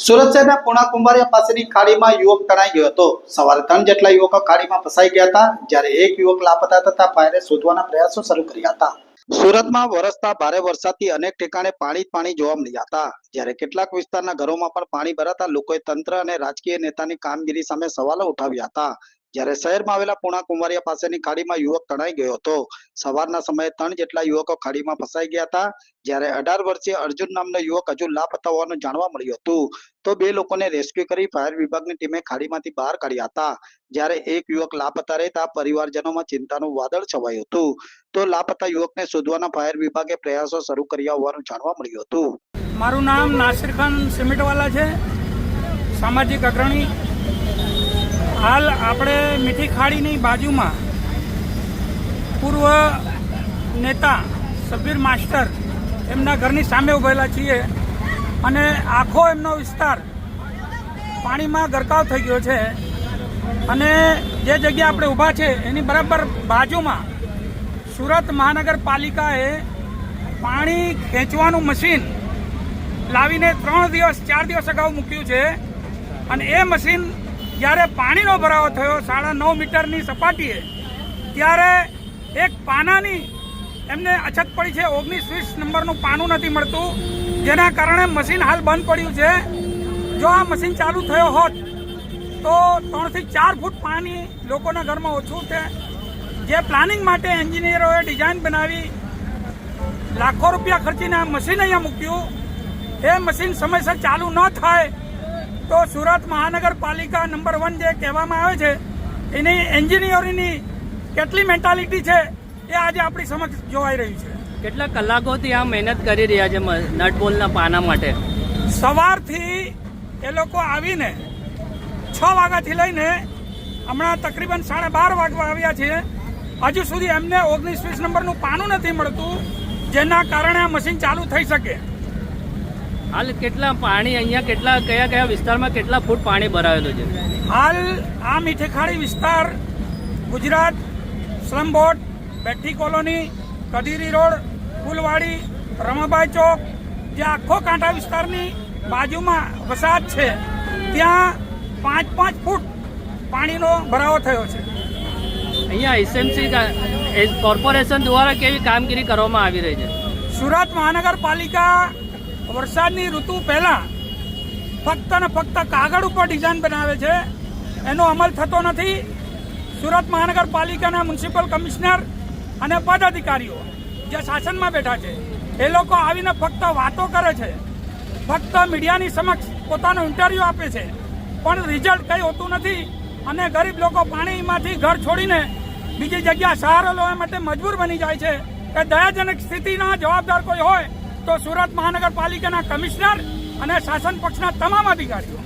સુરત શહેરના પૂણા કુંભારિયા પાસેની ખાડીમાં યુવક તણાઈ ગયો હતો। સવારે 3 જેટલા યુવકો ખાડીમાં ફસાઈ ગયા હતા, જ્યારે એક યુવક લાપતા થતા ફાયરે શોધવાના પ્રયાસો શરૂ કર્યા હતા। સુરતમાં વરસતા ભારે વરસાદથી અનેક ઠેકાણે પાણી જોવા મળ્યા હતા, જ્યારે કેટલાક વિસ્તારના ઘરોમાં પણ પાણી ભરાતા લોકોએ તંત્ર અને રાજકીય નેતાની કામગીરી સામે સવાલો ઉઠાવ્યા હતા। જ્યારે શહેરમાં આવેલા પૂણા કુંભારિયા પાસેની ખાડીમાં યુવક તણાઈ ગયો હતો। સવારના સમયે 3 જેટલા યુવકો ખાડીમાં ફસાઈ ગયા હતા, જ્યારે 18 વર્ષીય અર્જુન નામનો યુવક હજુ લાપતા હોવાનું જાણવા મળ્યું હતું। તો 2 લોકોને રેસ્ક્યુ કરી ફાયર વિભાગની ટીમે ખાડીમાંથી બહાર કાઢ્યા હતા, જ્યારે એક યુવક લાપતા રહેતા પરિવારજનોમાં ચિંતાનું વાદળ છવાયું હતું। તો લાપતા યુવકને શોધવાના ફાયર વિભાગે પ્રયાસો શરૂ કર્યા હોવાનું જાણવા મળ્યું હતું। મારું નામ નાસિર ખાન સિમેન્ટવાલા છે, સામાજિક અગ્રણી। હાલ આપણે મીઠી ખાડીની બાજુમાં પૂર્વ નેતા સબીર માસ્ટર એમના ઘરની સામે ઉભેલા છીએ અને આખો એમનો વિસ્તાર પાણીમાં ગરકાવ થઈ ગયો છે અને જે જગ્યા આપણે ઊભા છે એની બરાબર બાજુમાં સુરત મહાનગરપાલિકાએ પાણી ખેંચવાનું મશીન લાવીને 3 દિવસ 4 દિવસ અગાઉ મૂક્યું છે અને એ મશીન જ્યારે પાણીનો ભરાવો થયો 9.5 મીટરની સપાટીએ, ત્યારે એક પાનાની એમને અછત પડી છે। 19-20 નંબરનું પાનું નથી મળતું, જેના કારણે મશીન હાલ બંધ પડ્યું છે। જો આ મશીન ચાલુ થયો હોત તો 3 થી 4 ફૂટ પાણી લોકોના ઘરમાં ઓછું છે। જે પ્લાનિંગ માટે એન્જિનિયરોએ ડિઝાઇન બનાવી લાખો રૂપિયા ખર્ચીને આ મશીન અહીંયા મૂક્યું, એ મશીન સમયસર ચાલુ ન થાય તો સુરત મહાનગરપાલિકા નંબર 1 જે કહેવામાં આવે છે એની એન્જિનિયરિંગની કેટલી મેન્ટાલિટી છે એ આજે આપણી સમક્ષ જોવાઈ રહ્યું છે। કેટલા કલાકોથી આ મહેનત કરી રહ્યા છે નટ બોલ્ટના પાના માટે? સવારથી એ લોકો આવીને 6 વાગ્યાથી લઈને હમણાં તકરીબન 12:30 વાગવા આવ્યા છે। હજુ સુધી એમને 19-20 નંબરનું પાનું નથી મળતું, જેના કારણે આ મશીન ચાલુ થઈ શકે। હાલ કેટલા પાણી અહીંયા કયા વિસ્તારમાં કેટલા ફૂટ પાણી ભરાયેલું છે? હાલ આ મીઠી ખાડી વિસ્તાર ગુજરાત સ્લમ બોર્ડ, બેઠી કોલોની, કદીરી રોડ, ફૂલવાડી, રમાબાઈ ચોક, જે આખો કાંઠા વિસ્તારની બાજુમાં વસાહત છે, ત્યાં 5-5 ફૂટ પાણીનો ભરાવો થયો છે। અહીંયા એસએમસી કોર્પોરેશન દ્વારા કેવી કામગીરી કરવામાં આવી રહી છે? સુરત મહાનગરપાલિકા વરસાદની ઋતુ પહેલા ફક્ત ને ફક્ત કાગળ ઉપર ડિઝાઇન બનાવે છે, એનો અમલ થતો નથી। સુરત મહાનગરપાલિકાના મ્યુનિસિપલ કમિશનર અને પદાધિકારીઓ જે શાસનમાં બેઠા છે એ લોકો આવીને ફક્ત વાતો કરે છે, ફક્ત મીડિયાની સમક્ષ પોતાનો ઇન્ટરવ્યૂ આપે છે, પણ રિઝલ્ટ કંઈ હોતું નથી અને ગરીબ લોકો પાણીમાંથી ઘર છોડીને બીજી જગ્યા સહારો લેવા માટે મજબૂર બની જાય છે। કે દયાજનક સ્થિતિના જવાબદાર કોઈ હોય તો સુરત મહાનગરપાલિકાના કમિશનર અને શાસન પક્ષના તમામ અધિકારીઓ